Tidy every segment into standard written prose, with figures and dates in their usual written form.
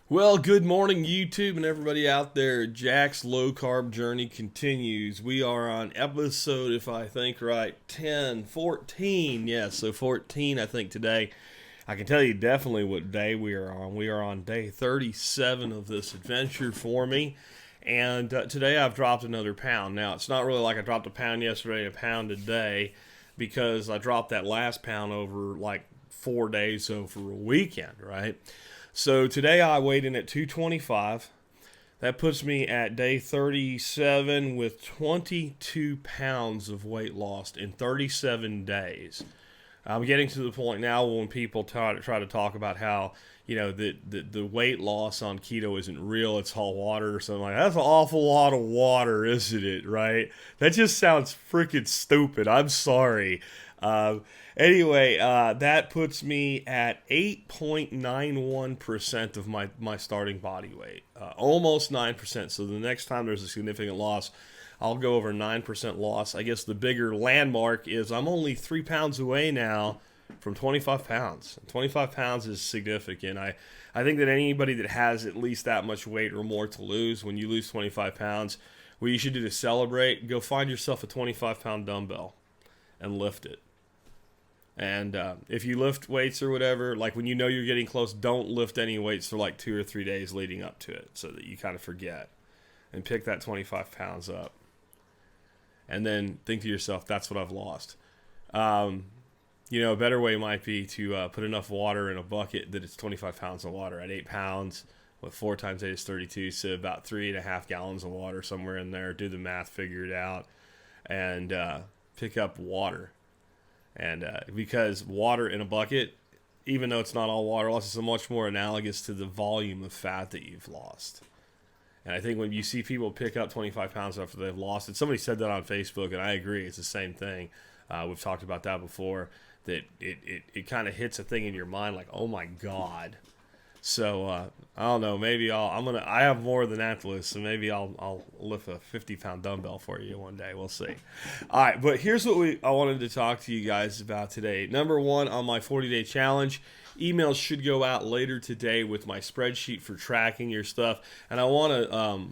Well, good morning, YouTube, and everybody out there. Jack's low carb journey continues. We are on episode, if I think right, 10, 14. Yes, so 14, I think, today. I can tell you definitely what day we are on. We are on day 37 of this adventure for me. And today I've dropped another pound. Now, it's not really like I dropped a pound yesterday, a pound today, because I dropped that last pound over like 4 days over a weekend, right? So today I weighed in at 225. That puts me at day 37 with 22 pounds of weight lost in 37 days. I'm getting to the point now when people try to talk about how, the weight loss on keto isn't real, it's all water or something like that. That's an awful lot of water, isn't it, right? That just sounds freaking stupid. I'm sorry. Uh, anyway, that puts me at 8.91% of my starting body weight. Almost 9%. So the next time there's a significant loss, I'll go over 9% loss. I guess the bigger landmark is I'm only 3 pounds away now from 25 pounds. 25 pounds is significant. I think that anybody that has at least that much weight or more to lose, when you lose 25 pounds, what you should do to celebrate, go find yourself a 25-pound dumbbell and lift it. And if you lift weights or whatever, like when you know you're getting close, don't lift any weights for like 2 or 3 days leading up to it so that you kind of forget. And pick that 25 pounds up. And then think to yourself, that's what I've lost. A better way might be to put enough water in a bucket that it's 25 pounds of water. At 8 pounds, 4 times 8 is 32, so about 3.5 gallons of water somewhere in there. Do the math, figure it out, and pick up water. And because water in a bucket, even though it's not all water loss, it's much more analogous to the volume of fat that you've lost. And I think when you see people pick up 25 pounds after they've lost it, somebody said that on Facebook, and I agree, it's the same thing. We've talked about that before, that it kind of hits a thing in your mind like, oh my God. So I don't know, maybe I have more than that list, so maybe I'll lift a 50-pound dumbbell for you one day. We'll see. All right, but here's what I wanted to talk to you guys about today. Number one, on my 40-day challenge, emails should go out later today with my spreadsheet for tracking your stuff. And I want to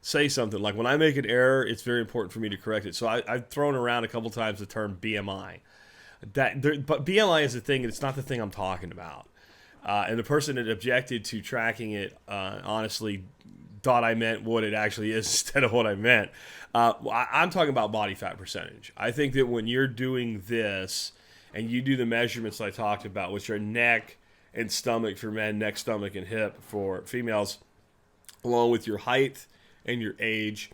say something. Like when I make an error, it's very important for me to correct it. So I've thrown around a couple times the term BMI. But BMI is the thing, and it's not the thing I'm talking about. And the person that objected to tracking it honestly thought I meant what it actually is instead of what I meant. I'm talking about body fat percentage. I think that when you're doing this and you do the measurements I talked about, which are neck and stomach for men, neck, stomach, and hip for females, along with your height and your age,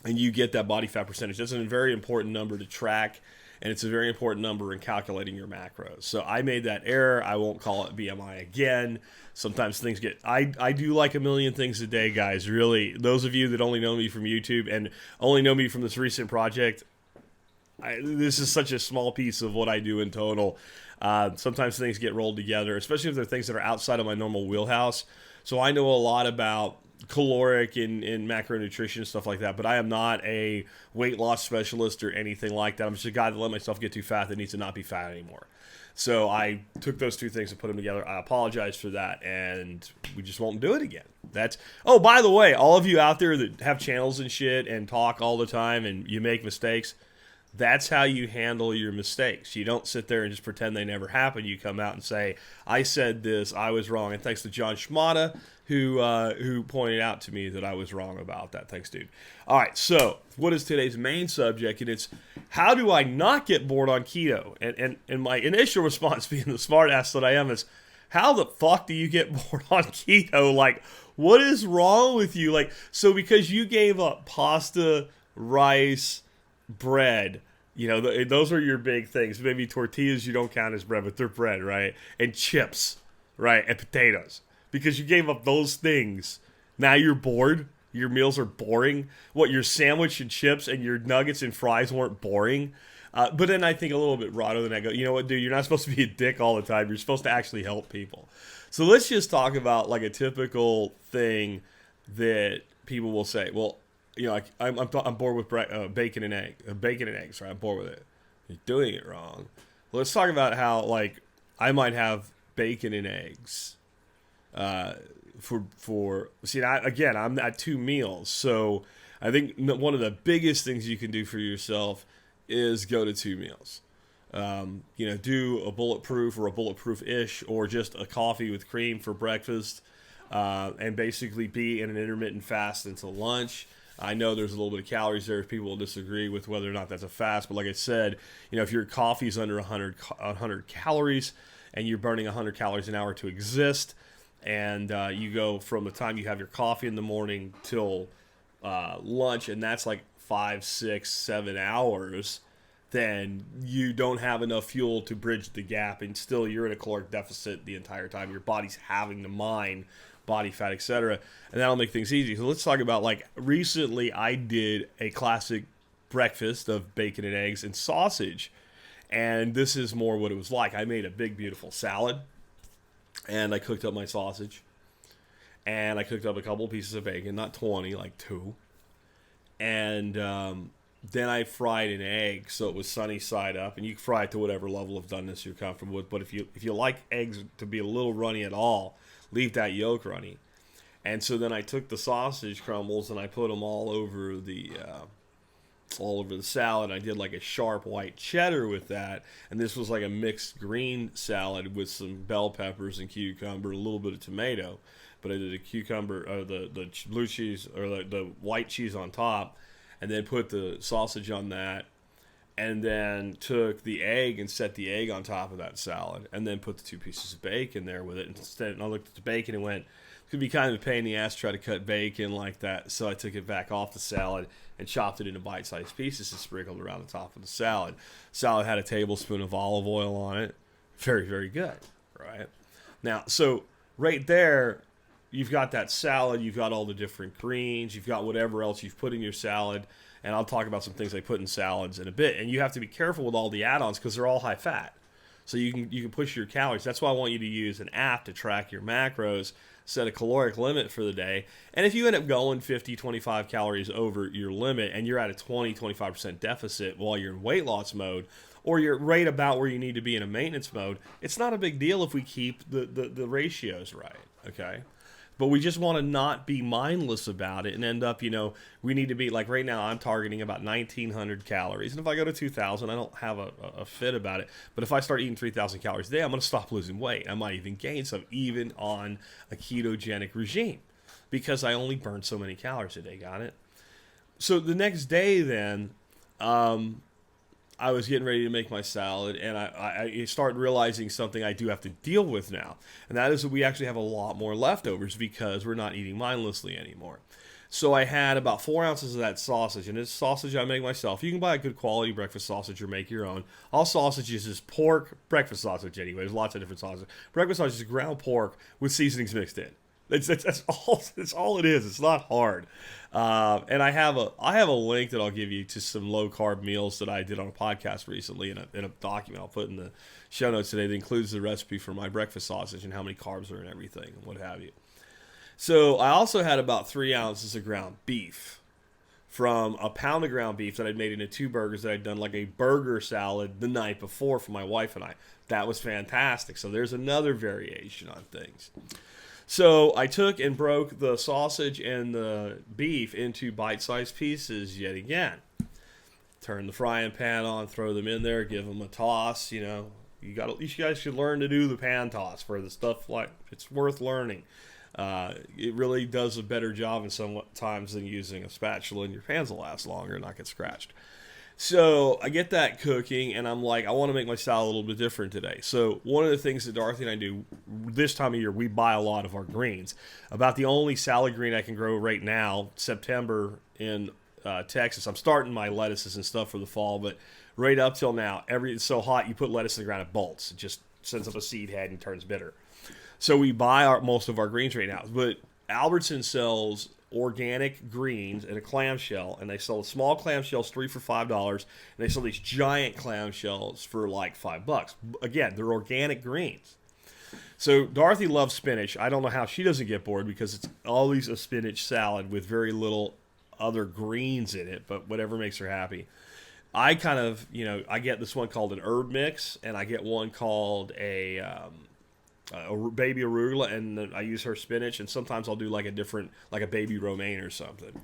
and you get that body fat percentage. That's a very important number to track, and it's a very important number in calculating your macros. So I made that error. I won't call it BMI again. Sometimes things get... I do like a million things a day, guys. Really, those of you that only know me from YouTube and only know me from this recent project, this is such a small piece of what I do in total. Sometimes things get rolled together, especially if they're things that are outside of my normal wheelhouse. So I know a lot about caloric and macronutrition and stuff like that, but I am not a weight loss specialist or anything like that. I'm just a guy that let myself get too fat that needs to not be fat anymore. So I took those two things and put them together. I apologize for that, and we just won't do it again. Oh, by the way, all of you out there that have channels and shit and talk all the time and you make mistakes, that's how you handle your mistakes. You don't sit there and just pretend they never happened. You come out and say, I said this, I was wrong. And thanks to John Schmada, who pointed out to me that I was wrong about that. Thanks, dude. All right, so what is today's main subject? And it's, how do I not get bored on keto? And my initial response, being the smart ass that I am, is, how the fuck do you get bored on keto? Like, what is wrong with you? Like, so because you gave up pasta, rice, bread, those are your big things. Maybe tortillas you don't count as bread, but they're bread, right? And chips, right? And potatoes. Because you gave up those things. Now you're bored. Your meals are boring. What, your sandwich and chips and your nuggets and fries weren't boring? But then I think a little bit broader than I go, you know what, dude? You're not supposed to be a dick all the time. You're supposed to actually help people. So let's just talk about like a typical thing that people will say. Well, I'm bored with bacon and eggs, right? I'm bored with it. You're doing it wrong. Let's talk about how, like, I might have bacon and eggs I'm at 2 meals, so I think one of the biggest things you can do for yourself is go to 2 meals. Do a bulletproof or a bulletproof-ish, or just a coffee with cream for breakfast, and basically be in an intermittent fast until lunch. I know there's a little bit of calories there. People will disagree with whether or not that's a fast, but like I said, if your coffee's under 100 calories and you're burning 100 calories an hour to exist, and you go from the time you have your coffee in the morning till lunch, and that's like 5, 6, 7 hours, then you don't have enough fuel to bridge the gap, and still you're in a caloric deficit the entire time. Your body's having to mine body fat, etc., and that'll make things easy. So let's talk about, like, recently I did a classic breakfast of bacon and eggs and sausage, and this is more what it was like. I made a big, beautiful salad, and I cooked up my sausage, and I cooked up a couple of pieces of bacon, not 20, like 2, and then I fried an egg so it was sunny side up, and you can fry it to whatever level of doneness you're comfortable with. But if you like eggs to be a little runny at all, leave that yolk runny. And so then I took the sausage crumbles and I put them all over the salad. I did like a sharp white cheddar with that, and this was like a mixed green salad with some bell peppers and cucumber, a little bit of tomato. But I did a cucumber, the blue cheese, or the white cheese on top, and then put the sausage on that, and then took the egg and set the egg on top of that salad, and then put the 2 pieces of bacon there with it. And I looked at the bacon and went, it could be kind of a pain in the ass to try to cut bacon like that. So I took it back off the salad and chopped it into bite-sized pieces and sprinkled around the top of the salad. Salad had a tablespoon of olive oil on it. Very, very good, right? Now, so right there, you've got that salad, you've got all the different greens, you've got whatever else you've put in your salad, and I'll talk about some things I put in salads in a bit. And you have to be careful with all the add-ons because they're all high fat. So you can push your calories. That's why I want you to use an app to track your macros, set a caloric limit for the day, and if you end up going 50, 25 calories over your limit and you're at a 20, 25% deficit while you're in weight loss mode, or you're right about where you need to be in a maintenance mode, it's not a big deal if we keep the ratios right, okay? But we just want to not be mindless about it and end up, we need to be, like right now I'm targeting about 1,900 calories. And if I go to 2,000, I don't have a fit about it. But if I start eating 3,000 calories a day, I'm going to stop losing weight. I might even gain some, even on a ketogenic regime, because I only burn so many calories a day, got it? So the next day then, I was getting ready to make my salad, and I started realizing something I do have to deal with now, and that is that we actually have a lot more leftovers because we're not eating mindlessly anymore. So I had about 4 ounces of that sausage, and this sausage I make myself. You can buy a good quality breakfast sausage or make your own. All sausages is pork, breakfast sausage anyway. There's lots of different sausages. Breakfast sausage is ground pork with seasonings mixed in. That's all it is. It's not hard. And I have a link that I'll give you to some low carb meals that I did on a podcast recently in a document I'll put in the show notes today that includes the recipe for my breakfast sausage and how many carbs are in everything and what have you. So I also had about 3 ounces of ground beef from a pound of ground beef that I'd made into 2 burgers that I'd done like a burger salad the night before for my wife and I. That was fantastic. So there's another variation on things. So I took and broke the sausage and the beef into bite-sized pieces yet again. Turn the frying pan on, throw them in there, give them a toss. You guys should learn to do the pan toss for the stuff like it's worth learning. It really does a better job in some times than using a spatula, and your pans will last longer and not get scratched. So I get that cooking, and I'm like, I want to make my salad a little bit different today. So one of the things that Dorothy and I do this time of year, we buy a lot of our greens. About the only salad green I can grow right now, September in Texas. I'm starting my lettuces and stuff for the fall, but right up till now, it's so hot, you put lettuce in the ground, it bolts. It just sends up a seed head and turns bitter. So we buy most of our greens right now. But Albertson sells organic greens in a clamshell, and they sell small clamshells 3 for $5, and they sell these giant clamshells for like $5. Again, they're organic greens. So Dorothy loves spinach. I don't know how she doesn't get bored because it's always a spinach salad with very little other greens in it, but whatever makes her happy. I kind of, I get this one called an herb mix, and I get one called a baby arugula, and I use her spinach, and sometimes I'll do like a baby romaine or something.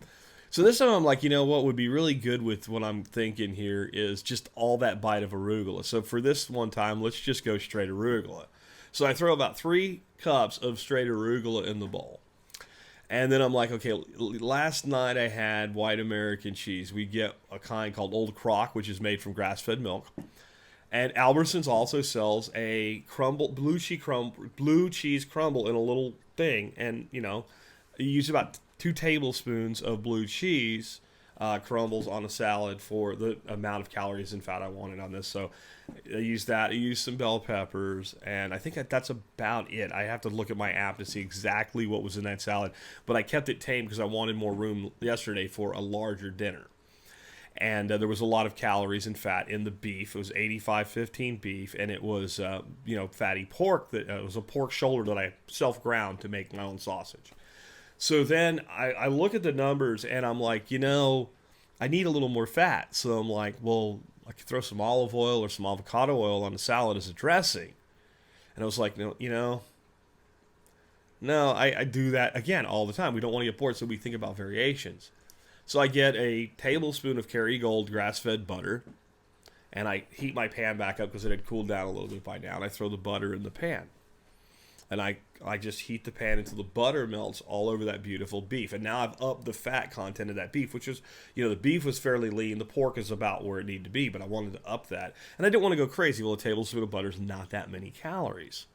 So this time I'm like, you know what would be really good with what I'm thinking here is just all that bite of arugula. So for this one time, let's just go straight arugula. So I throw about 3 cups of straight arugula in the bowl. And then I'm like, okay, last night I had white American cheese. We get a kind called Old Crock, which is made from grass-fed milk. And Albertsons also sells a blue cheese crumble in a little thing. And, you use about 2 tablespoons of blue cheese crumbles on a salad for the amount of calories and fat I wanted on this. So I used that. I used some bell peppers, and I think that's about it. I have to look at my app to see exactly what was in that salad, but I kept it tame because I wanted more room yesterday for a larger dinner. And there was a lot of calories and fat in the beef. It was 85-15 beef, and it was fatty pork. That it was a pork shoulder that I self-ground to make my own sausage. So then I look at the numbers, and I'm like, I need a little more fat. So I'm like, well, I could throw some olive oil or some avocado oil on the salad as a dressing. And I was like, no, I do that, again, all the time. We don't want to get bored, so we think about variations. So I get a tablespoon of Kerrygold grass-fed butter, and I heat my pan back up because it had cooled down a little bit by now, and I throw the butter in the pan. And I just heat the pan until the butter melts all over that beautiful beef. And now I've upped the fat content of that beef, which is, the beef was fairly lean. The pork is about where it needed to be, but I wanted to up that. And I didn't want to go crazy. Well, a tablespoon of butter is not that many calories.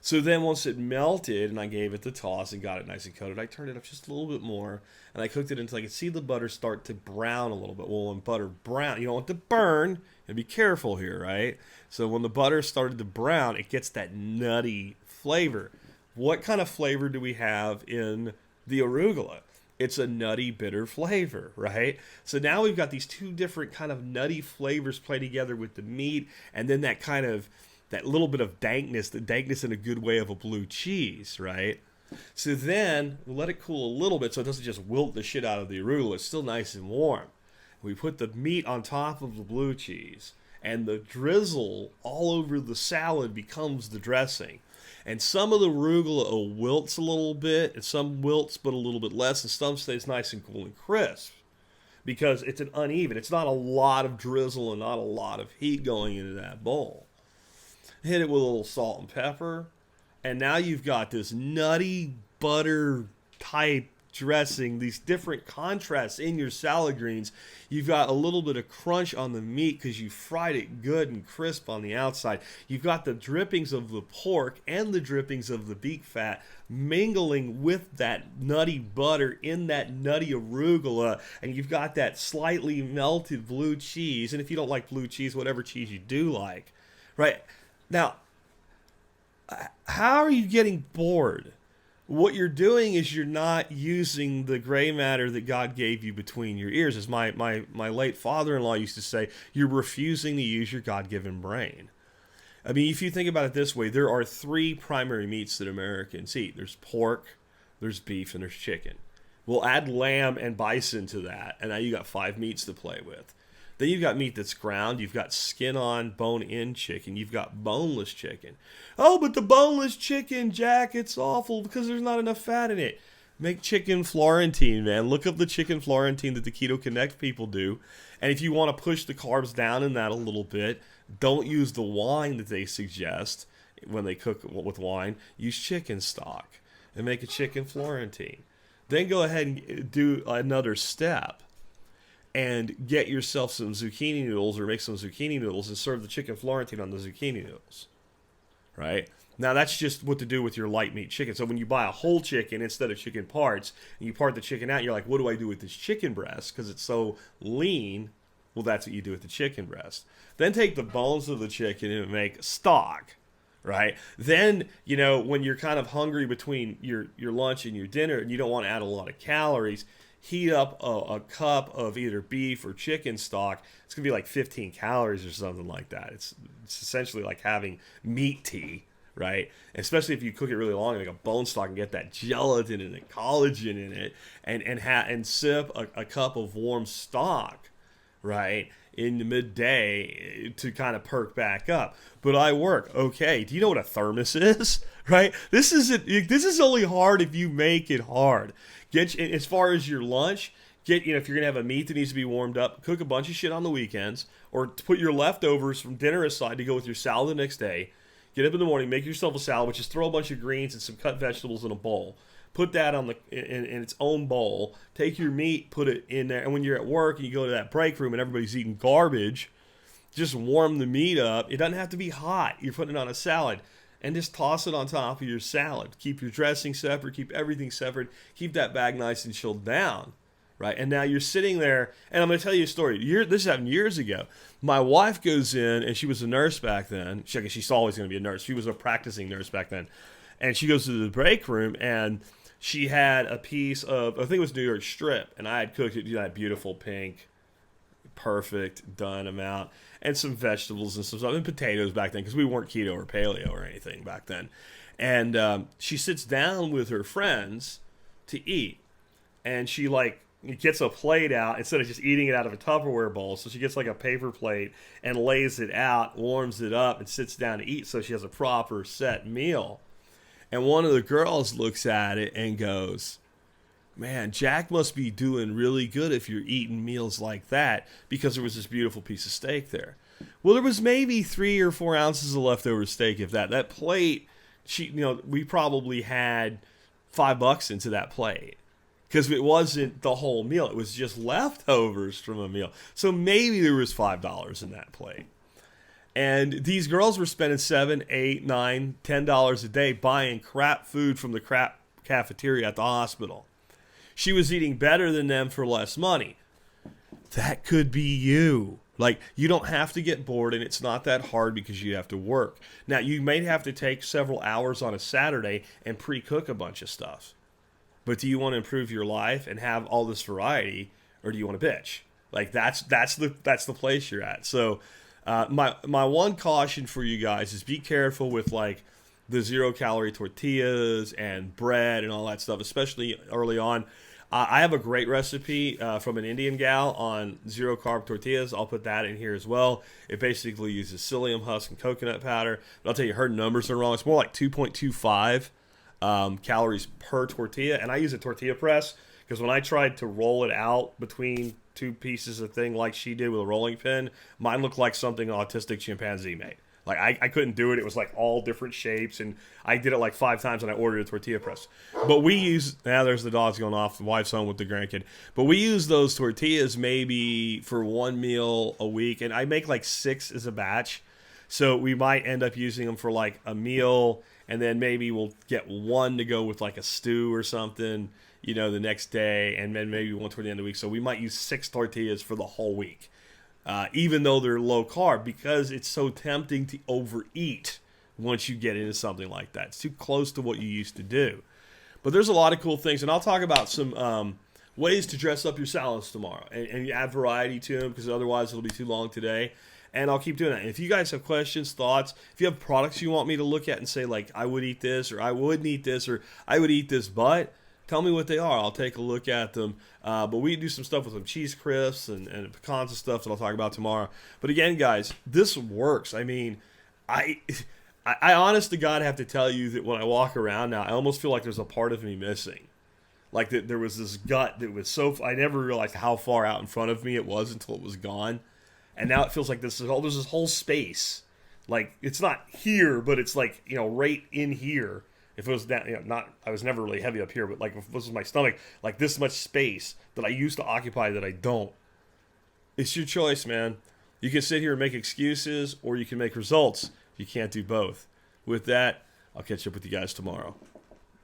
So then once it melted and I gave it the toss and got it nice and coated, I turned it up just a little bit more, and I cooked it until I could see the butter start to brown a little bit. Well, when butter brown, you don't want to burn, and be careful here, right? So when the butter started to brown, it gets that nutty flavor. What kind of flavor do we have in the arugula? It's a nutty, bitter flavor, right? So now we've got these 2 different kind of nutty flavors play together with the meat, and then that little bit of dankness, the dankness in a good way of a blue cheese, right? So then we'll let it cool a little bit so it doesn't just wilt the shit out of the arugula. It's still nice and warm. We put the meat on top of the blue cheese, and the drizzle all over the salad becomes the dressing. And some of the arugula wilts a little bit, and some wilts but a little bit less, and some stays nice and cool and crisp because it's an uneven. It's not a lot of drizzle and not a lot of heat going into that bowl. Hit it with a little salt and pepper, and now you've got this nutty butter type dressing, these different contrasts in your salad greens. You've got a little bit of crunch on the meat because you fried it good and crisp on the outside. You've got the drippings of the pork and the drippings of the beef fat mingling with that nutty butter in that nutty arugula, and you've got that slightly melted blue cheese. And if you don't like blue cheese, whatever cheese you do like, right? Now, how are you getting bored? What you're doing is you're not using the gray matter that God gave you between your ears. As my late father-in-law used to say, you're refusing to use your God-given brain. I mean, if you think about it this way, there are 3 primary meats that Americans eat. There's pork, there's beef, and there's chicken. We'll add lamb and bison to that, and now you got 5 meats to play with. Then you've got meat that's ground. You've got skin-on, bone-in chicken. You've got boneless chicken. Oh, but the boneless chicken, Jack, it's awful because there's not enough fat in it. Make chicken Florentine, man. Look up the chicken Florentine that the Keto Connect people do. And if you want to push the carbs down in that a little bit, don't use the wine that they suggest when they cook with wine. Use chicken stock and make a chicken Florentine. Then go ahead and do another step and get yourself some zucchini noodles, or make some zucchini noodles and serve the chicken Florentine on the zucchini noodles, right? Now, that's just what to do with your light meat chicken. So when you buy a whole chicken instead of chicken parts, and you part the chicken out, you're like, what do I do with this chicken breast? Because it's so lean. Well, that's what you do with the chicken breast. Then take the bones of the chicken and make stock, right? Then, when you're kind of hungry between your lunch and your dinner and you don't want to add a lot of calories, heat up a cup of either beef or chicken stock. It's going to be like 15 calories or something like that. It's essentially like having meat tea, right? Especially if you cook it really long, like a bone stock, and get that gelatin and the collagen in it, and sip a cup of warm stock right, in the midday to kind of perk back up. But I work. Okay, do you know what a thermos is? Right? This is only hard if you make it hard. Get as far as your lunch. If you're gonna have a meat that needs to be warmed up, cook a bunch of shit on the weekends, or put your leftovers from dinner aside to go with your salad the next day. Get up in the morning, make yourself a salad, which is throw a bunch of greens and some cut vegetables in a bowl. Put that in its own bowl. Take your meat, put it in there, and when you're at work and you go to that break room and everybody's eating garbage, just warm the meat up. It doesn't have to be hot. You're putting it on a salad, and just toss it on top of your salad. Keep your dressing separate. Keep everything separate. Keep that bag nice and chilled down. Right, and now you're sitting there, and I'm going to tell you a story. This happened years ago. My wife goes in, and she was a nurse back then. She's always going to be a nurse. She was a practicing nurse back then. And she goes to the break room, and she had a piece of, I think it was New York strip, and I had cooked it, that beautiful pink, perfect, done amount, and some vegetables and some stuff, and potatoes back then, because we weren't keto or paleo or anything back then. And she sits down with her friends to eat, and she, gets a plate out instead of just eating it out of a Tupperware bowl. So she gets a paper plate and lays it out, warms it up, and sits down to eat so she has a proper set meal. And one of the girls looks at it and goes, man, Jack must be doing really good if you're eating meals like that, because there was this beautiful piece of steak there. Well, there was maybe 3 or 4 ounces of leftover steak, if that. That plate, we probably had $5 into that plate. Because it wasn't the whole meal. It was just leftovers from a meal. So maybe there was $5 in that plate. And these girls were spending $7, $8, $9, $10 a day buying crap food from the crap cafeteria at the hospital. She was eating better than them for less money. That could be you. You don't have to get bored, and it's not that hard because you have to work. Now, you may have to take several hours on a Saturday and pre-cook a bunch of stuff. But do you want to improve your life and have all this variety, or do you want to bitch? That's the place you're at. So my one caution for you guys is be careful with the 0-calorie tortillas and bread and all that stuff, especially early on. I have a great recipe from an Indian gal on 0-carb tortillas. I'll put that in here as well. It basically uses psyllium husk and coconut powder. But I'll tell you, her numbers are wrong. It's more like 2.25 calories per tortilla, and I use a tortilla press because when I tried to roll it out between 2 pieces of thing like she did with a rolling pin, mine looked like something an autistic chimpanzee made. I couldn't do it. It was all different shapes, and I did it 5 times, and I ordered a tortilla press. But we use, now there's the dogs going off, the wife's home with the grandkid, but we use those tortillas maybe for 1 meal a week, and I make 6 as a batch, so we might end up using them for a meal. And then maybe we'll get 1 to go with a stew or something, the next day, and then maybe 1 toward the end of the week. So we might use 6 tortillas for the whole week, even though they're low carb, because it's so tempting to overeat once you get into something like that. It's too close to what you used to do. But there's a lot of cool things, and I'll talk about some ways to dress up your salads tomorrow and add variety to them, because otherwise it'll be too long today. And I'll keep doing that. And if you guys have questions, thoughts, if you have products you want me to look at and say, I would eat this, or I wouldn't eat this, or I would eat this, but tell me what they are. I'll take a look at them. But we do some stuff with some cheese crisps and pecans and stuff that I'll talk about tomorrow. But again, guys, this works. I mean, I honest to God have to tell you that when I walk around now, I almost feel like there's a part of me missing. That there was this gut that was I never realized how far out in front of me it was until it was gone. And now it feels like there's this whole space. It's not here, but it's right in here. If it was that, I was never really heavy up here, but if this was my stomach, this much space that I used to occupy that I don't. It's your choice, man. You can sit here and make excuses, or you can make results. You can't do both. With that, I'll catch up with you guys tomorrow.